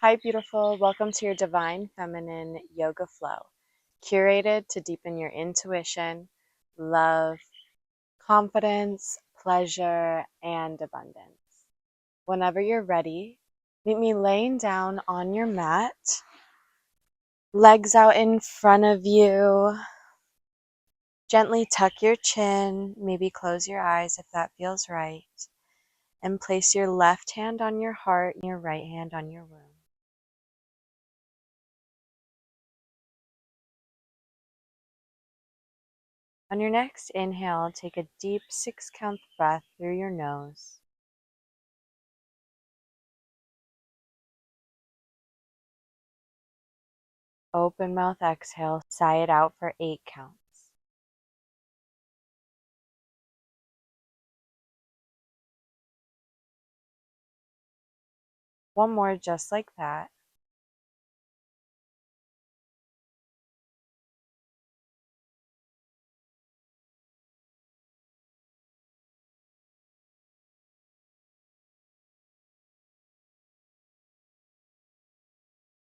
Hi, beautiful. Welcome to your Divine Feminine Yoga Flow, curated to deepen your intuition, love, confidence, pleasure, and abundance. Whenever you're ready, meet me laying down on your mat, legs out in front of you. Gently tuck your chin, maybe close your eyes if that feels right, and place your left hand on your heart and your right hand on your womb. On your next inhale, take a deep 6-count breath through your nose. Open mouth exhale, sigh it out for 8 counts. One more just like that.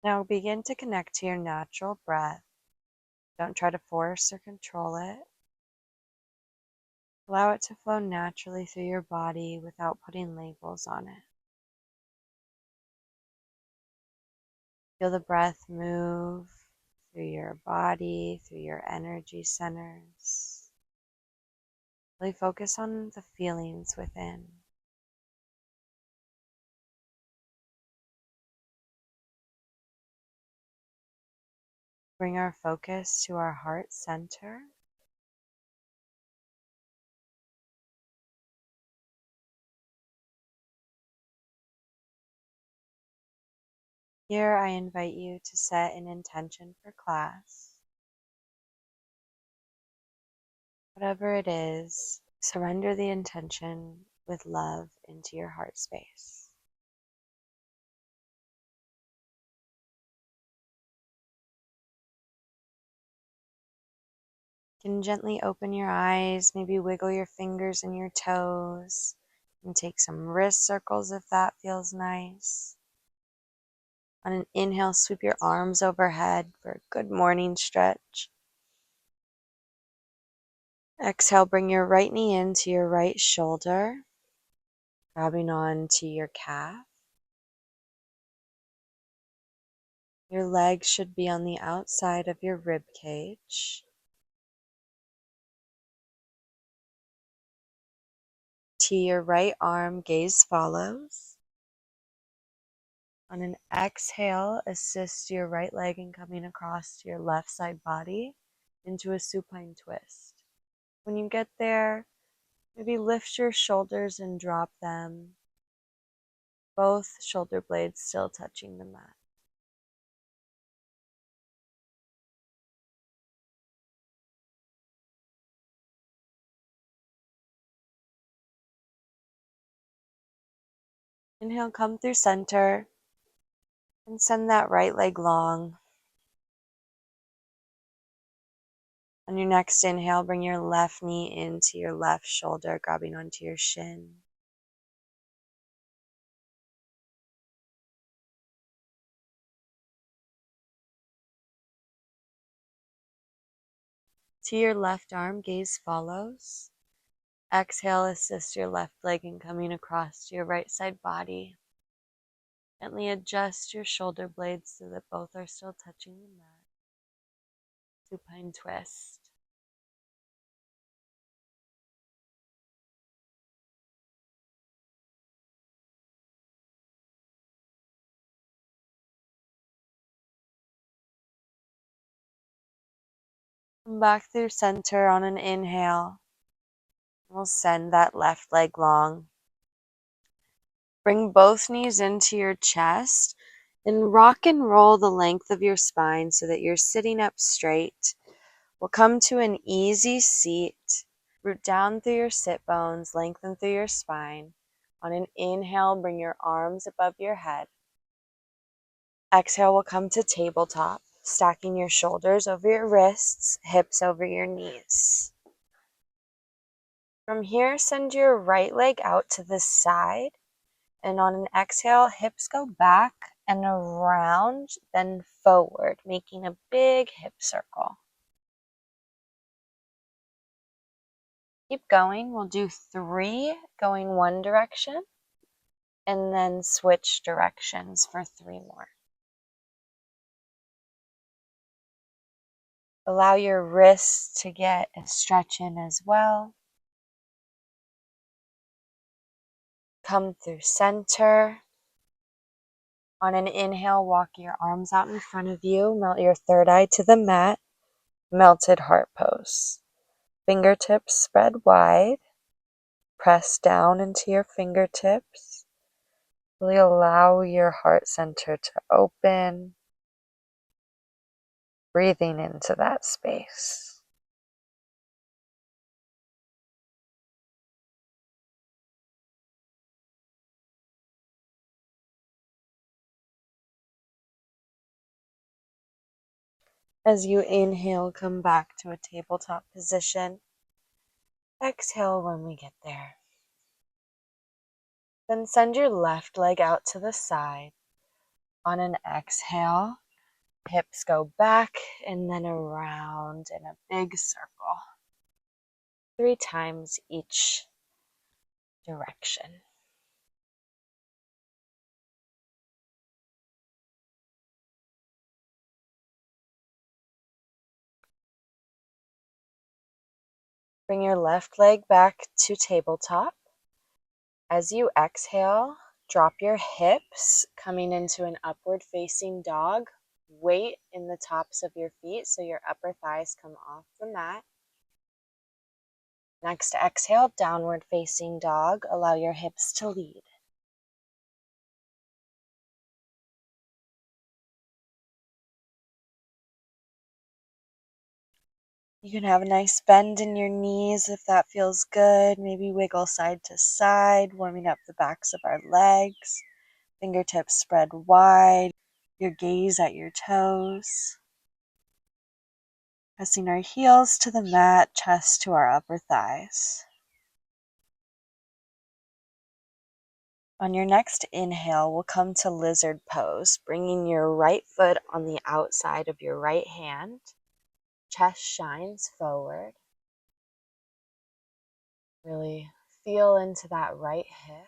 Now begin to connect to your natural breath. Don't try to force or control it. Allow it to flow naturally through your body without putting labels on it. Feel the breath move through your body, through your energy centers. Really focus on the feelings within. Bring our focus to our heart center. Here I invite you to set an intention for class. Whatever it is, surrender the intention with love into your heart space. You can gently open your eyes, maybe wiggle your fingers and your toes, and take some wrist circles if that feels nice. On an inhale, sweep your arms overhead for a good morning stretch. Exhale, bring your right knee into your right shoulder, grabbing onto your calf. Your legs should be on the outside of your rib cage. To your right arm, gaze follows. On an exhale, assist your right leg in coming across to your left side body into a supine twist. When you get there, maybe lift your shoulders and drop them, both shoulder blades still touching the mat. Inhale, come through center, and send that right leg long. On your next inhale, bring your left knee into your left shoulder, grabbing onto your shin. To your left arm, gaze follows. Exhale, assist your left leg in coming across to your right side body. Gently adjust your shoulder blades so that both are still touching the mat. Supine twist. Come back through center on an inhale. We'll send that left leg long. Bring both knees into your chest and rock and roll the length of your spine so that you're sitting up straight. We'll come to an easy seat. Root down through your sit bones, lengthen through your spine. On an inhale, bring your arms above your head. Exhale, we'll come to tabletop, stacking your shoulders over your wrists, hips over your knees. From here, send your right leg out to the side. And on an exhale, hips go back and around, then forward, making a big hip circle. Keep going. We'll do 3 going one direction and then switch directions for 3 more. Allow your wrists to get a stretch in as well. Come through center. On an inhale, walk your arms out in front of you. Melt your third eye to the mat. Melted heart pose. Fingertips spread wide. Press down into your fingertips. Really allow your heart center to open. Breathing into that space. As you inhale, come back to a tabletop position. Exhale when we get there. Then send your left leg out to the side. On an exhale, hips go back and then around in a big circle. 3 times each direction. Bring your left leg back to tabletop. As you exhale, drop your hips, coming into an upward facing dog. Weight in the tops of your feet so your upper thighs come off the mat. Next exhale, downward facing dog. Allow your hips to lead. You can have a nice bend in your knees if that feels good. Maybe wiggle side to side, warming up the backs of our legs. Fingertips spread wide. Your gaze at your toes. Pressing our heels to the mat, chest to our upper thighs. On your next inhale, we'll come to lizard pose, bringing your right foot on the outside of your right hand. Chest shines forward. Really feel into that right hip.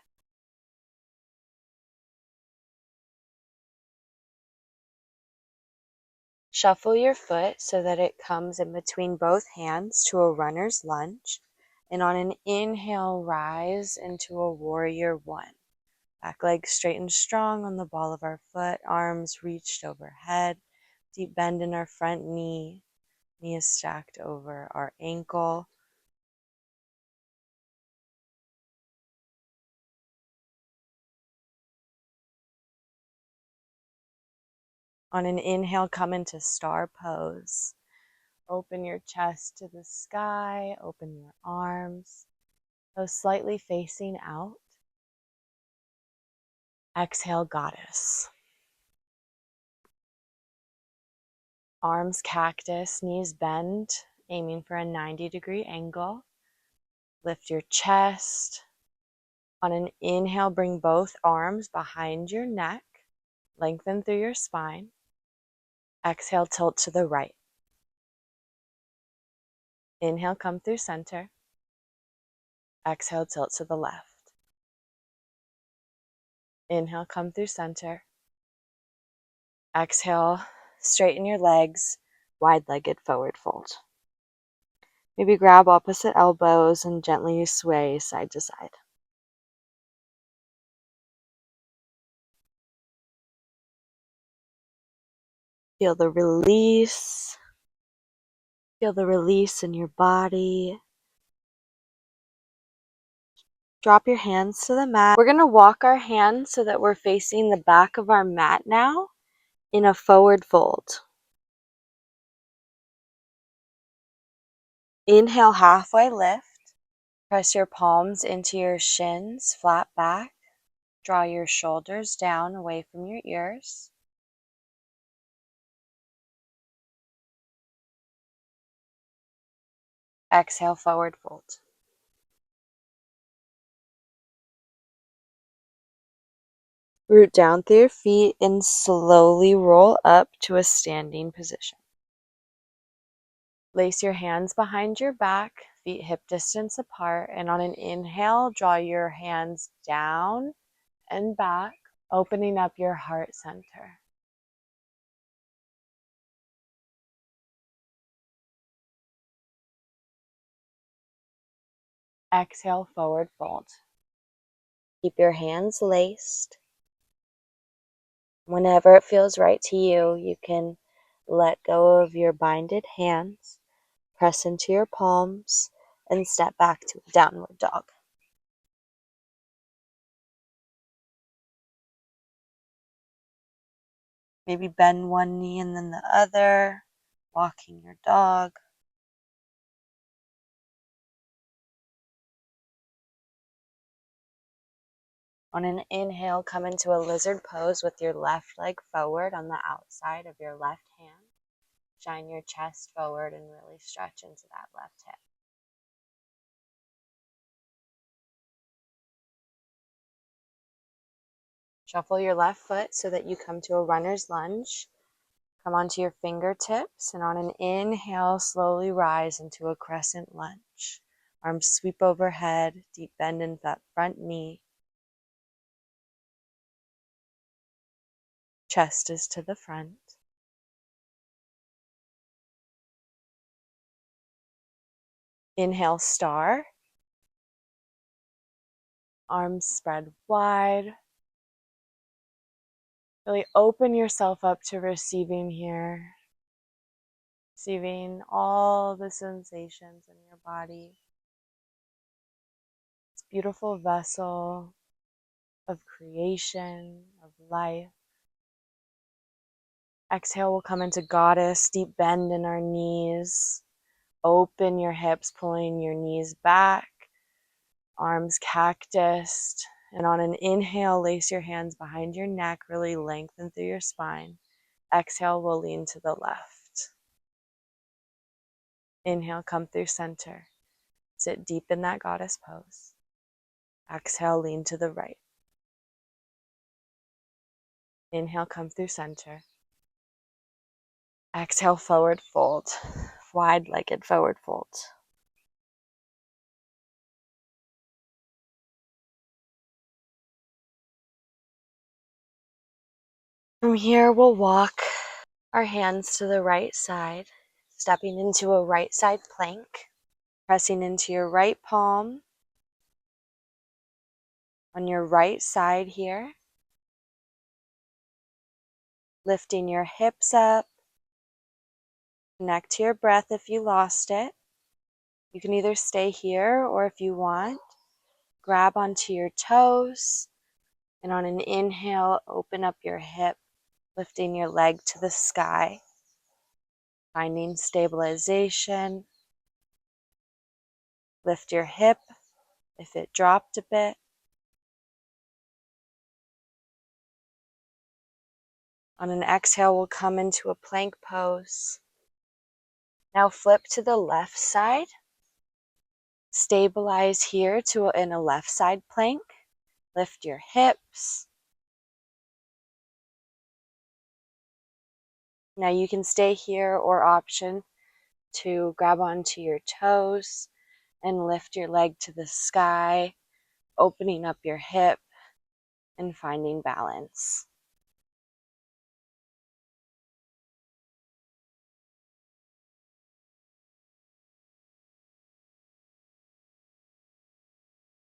Shuffle your foot so that it comes in between both hands to a runner's lunge. And on an inhale, rise into a warrior 1. Back leg straight and strong on the ball of our foot, arms reached overhead. Deep bend in our front knee. Knee is stacked over our ankle. On an inhale, come into star pose. Open your chest to the sky, open your arms, those slightly facing out. Exhale, goddess. Arms cactus, knees bend, aiming for a 90-degree angle. Lift your chest. On an inhale, bring both arms behind your neck. Lengthen through your spine. Exhale, tilt to the right. Inhale, come through center. Exhale, tilt to the left. Inhale, come through center. Exhale, straighten your legs, wide-legged forward fold. Maybe grab opposite elbows and gently sway side to side. Feel the release. Feel the release in your body. Drop your hands to the mat. We're going to walk our hands so that we're facing the back of our mat now in a forward fold. Inhale, halfway lift. Press your palms into your shins, flat back. Draw your shoulders down away from your ears. Exhale, forward fold. . Root down through your feet and slowly roll up to a standing position. Lace your hands behind your back, feet hip distance apart, and on an inhale, draw your hands down and back, opening up your heart center. Exhale, forward fold. Keep your hands laced. Whenever it feels right to you, you can let go of your binded hands, press into your palms, and step back to a downward dog. Maybe bend one knee and then the other, walking your dog. On an inhale, come into a lizard pose with your left leg forward on the outside of your left hand. Shine your chest forward and really stretch into that left hip. Shuffle your left foot so that you come to a runner's lunge. Come onto your fingertips, and on an inhale, slowly rise into a crescent lunge. Arms sweep overhead, deep bend in that front knee. Chest is to the front. Inhale, star. Arms spread wide. Really open yourself up to receiving here. Receiving all the sensations in your body. This beautiful vessel of creation, of life. Exhale, we'll come into goddess, deep bend in our knees. Open your hips, pulling your knees back. Arms cactus. And on an inhale, lace your hands behind your neck, really lengthen through your spine. Exhale, we'll lean to the left. Inhale, come through center. Sit deep in that goddess pose. Exhale, lean to the right. Inhale, come through center. Exhale, forward fold. Wide-legged forward fold. From here, we'll walk our hands to the right side, stepping into a right side plank, pressing into your right palm on your right side here, lifting your hips up, connect to your breath if you lost it. You can either stay here or if you want, grab onto your toes, and on an inhale, open up your hip, lifting your leg to the sky, finding stabilization. Lift your hip if it dropped a bit. On an exhale, we'll come into a plank pose. Now flip to the left side. Stabilize here in a left side plank. Lift your hips. Now you can stay here or option to grab onto your toes and lift your leg to the sky, opening up your hip and finding balance.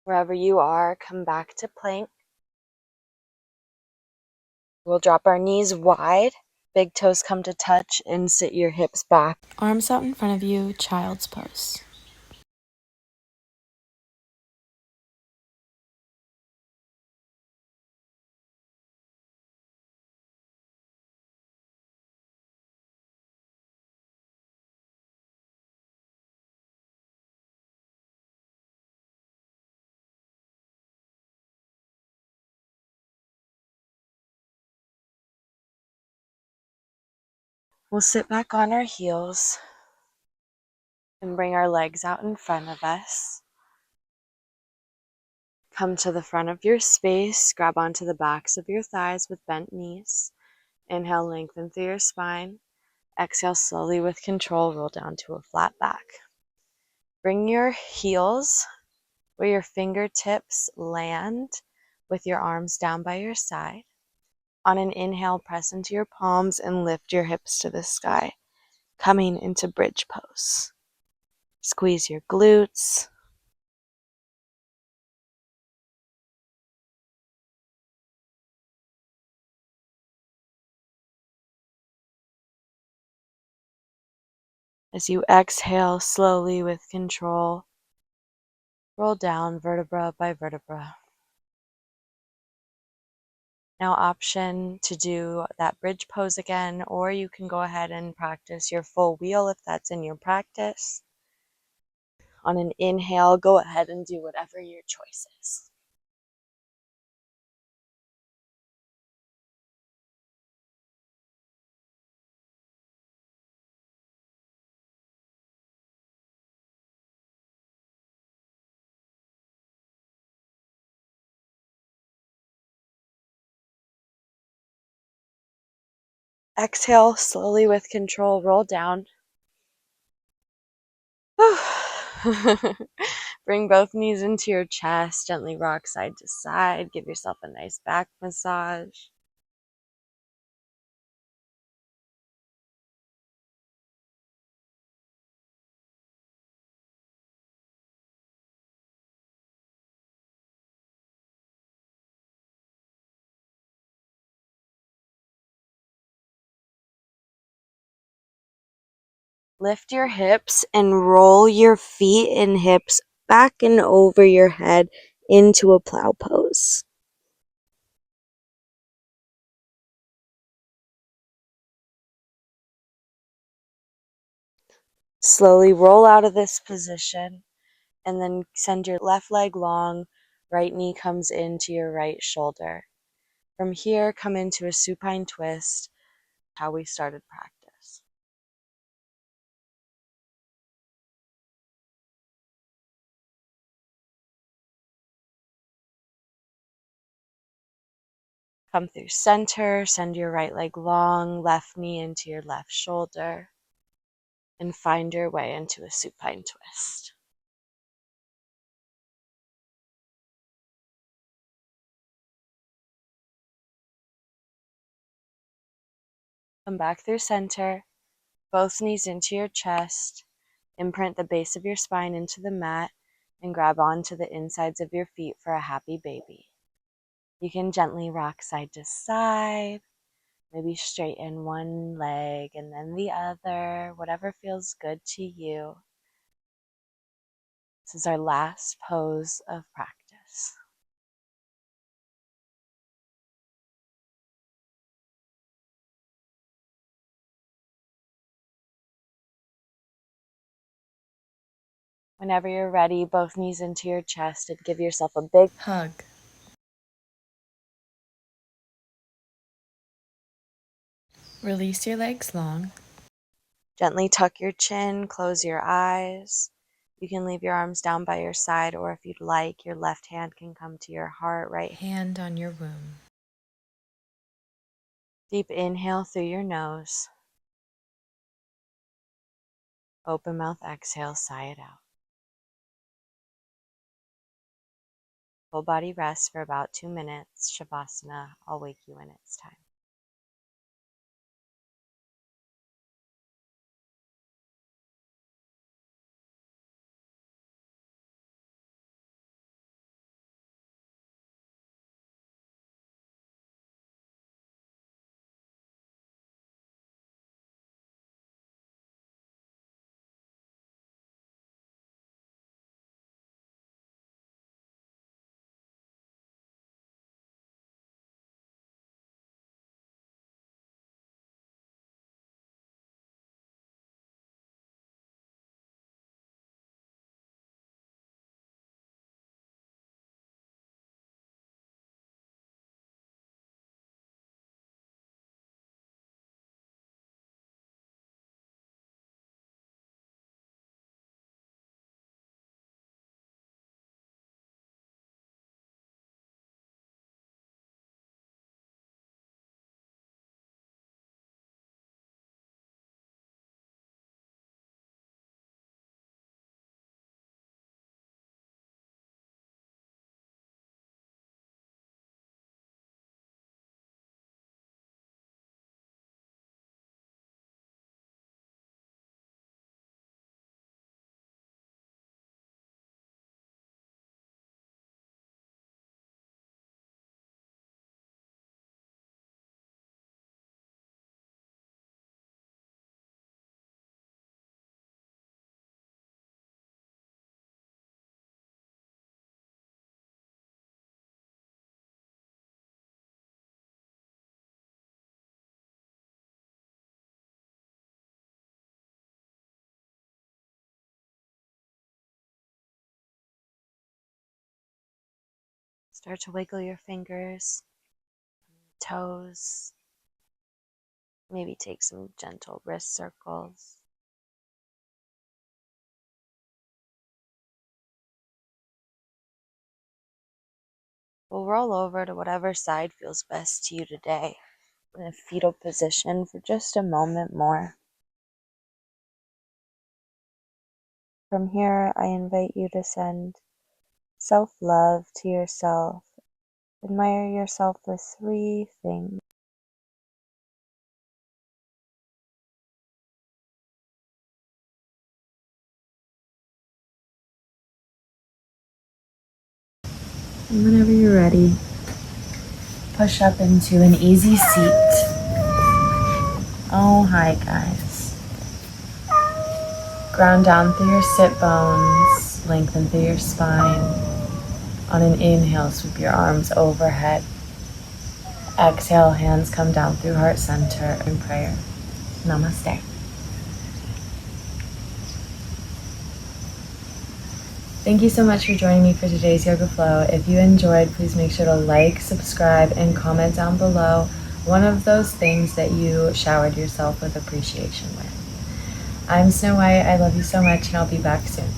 Wherever you are, come back to plank. We'll drop our knees wide, big toes come to touch, and sit your hips back. Arms out in front of you, child's pose. We'll sit back on our heels and bring our legs out in front of us. Come to the front of your space, grab onto the backs of your thighs with bent knees. Inhale, lengthen through your spine. Exhale, slowly with control, roll down to a flat back. Bring your heels where your fingertips land with your arms down by your side. On an inhale, press into your palms and lift your hips to the sky, coming into bridge pose. Squeeze your glutes. As you exhale slowly with control, roll down vertebra by vertebra. Now option to do that bridge pose again, or you can go ahead and practice your full wheel if that's in your practice. On an inhale, go ahead and do whatever your choice is. Exhale slowly with control, roll down. Bring both knees into your chest, gently rock side to side. Give yourself a nice back massage. Lift your hips and roll your feet and hips back and over your head into a plow pose. Slowly roll out of this position and then send your left leg long, right knee comes into your right shoulder. From here, come into a supine twist, how we started practice. Come through center, send your right leg long, left knee into your left shoulder, and find your way into a supine twist. Come back through center, both knees into your chest, imprint the base of your spine into the mat, and grab onto the insides of your feet for a happy baby. You can gently rock side to side, maybe straighten one leg and then the other, whatever feels good to you. This is our last pose of practice. Whenever you're ready, both knees into your chest and give yourself a big Hug. Release your legs long. Gently tuck your chin, close your eyes. You can leave your arms down by your side, or if you'd like, your left hand can come to your heart, right Hand on your womb. Deep inhale through your nose. Open mouth, exhale, sigh it out. Full body rest for about 2 minutes. Shavasana, I'll wake you when it's time. Start to wiggle your fingers, toes, maybe take some gentle wrist circles. We'll roll over to whatever side feels best to you today in a fetal position for just a moment more. From here, I invite you to send self-love to yourself. Admire yourself for 3 things. And whenever you're ready, push up into an easy seat. Oh, hi guys. Ground down through your sit bones, lengthen through your spine. On an inhale, sweep your arms overhead. Exhale, hands come down through heart center in prayer. Namaste. Thank you so much for joining me for today's Yoga Flow. If you enjoyed, please make sure to like, subscribe, and comment down below one of those things that you showered yourself with appreciation with. I'm Snow White. I love you so much, and I'll be back soon.